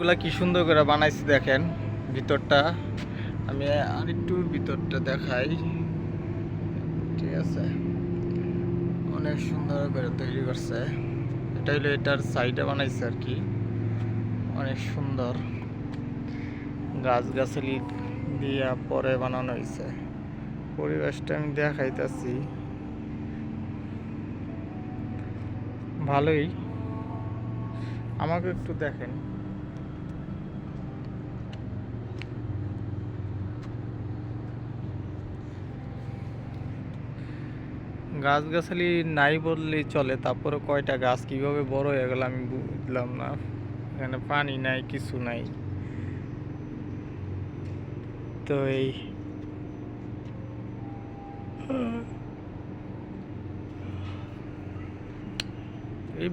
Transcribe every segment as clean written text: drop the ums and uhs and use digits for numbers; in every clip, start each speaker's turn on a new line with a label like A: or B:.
A: এগুলা কি সুন্দর করে বানাইছি দেখেন ভিতরটা। আমি আরেকটু ভিতরটা দেখাই। ঠিক আছে, অনেক সুন্দর করে তৈরি করছে। এটা হলো এটার সাইডে বানাইছে আর কি, অনেক সুন্দর গাছগাছালি দিয়া পরে বানানো হয়েছে। পরিবেশটা আমি দেখাইতেছি, ভালোই। আমাকে একটু দেখেন। গাছগাছালি নাই বললেই চলে, তারপরে কয়টা গাছ কিভাবে বড় হয়ে গেল আমি বুঝলাম না। এখানে পানি নাই, কিছু নাই। তো এই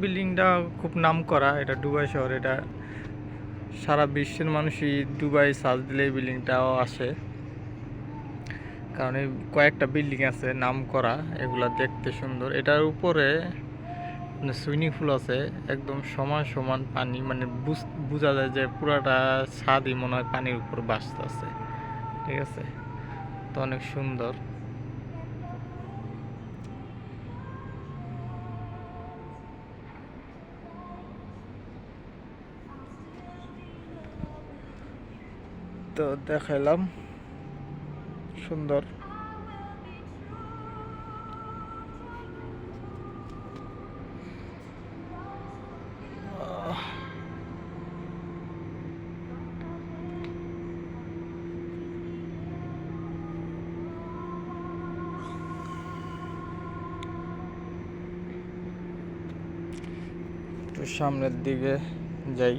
A: বিল্ডিংটা খুব নাম করা, এটা দুবাই শহর। এটা সারা বিশ্বের মানুষই দুবাই সার্চ দিলে এই বিল্ডিংটাও আসে, কারণ এই কয়েকটা বিল্ডিং আছে নাম করা, এগুলা দেখতে সুন্দর। এটার উপরে সুইমিং পুল আছে, একদম সমান সমান পানি, মানে বোঝা যায় যে পুরাটা ছাদই মনে হয় পানির উপর ভাসতে আছে। ঠিক আছে, তো অনেক সুন্দর। তো দেখাইলাম, সুন্দর। একটু সামনের দিকে যাই।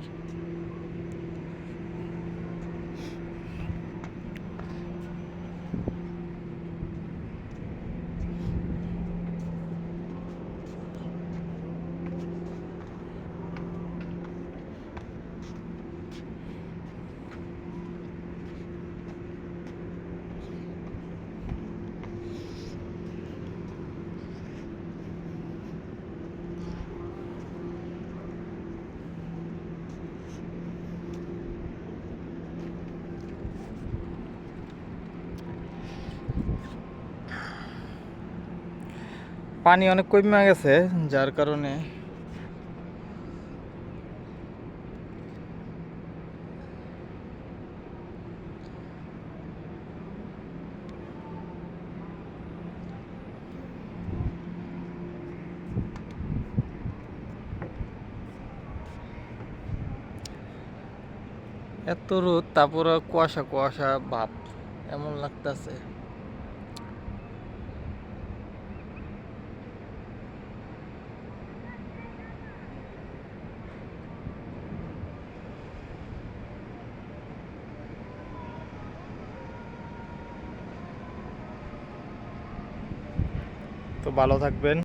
A: পানি অনেক কমে গেছে, যার কারণে এত রোদ, তারপরে কুয়াশা কুয়াশা ভাব এমন লাগতেছে। তো ভালো থাকবেন।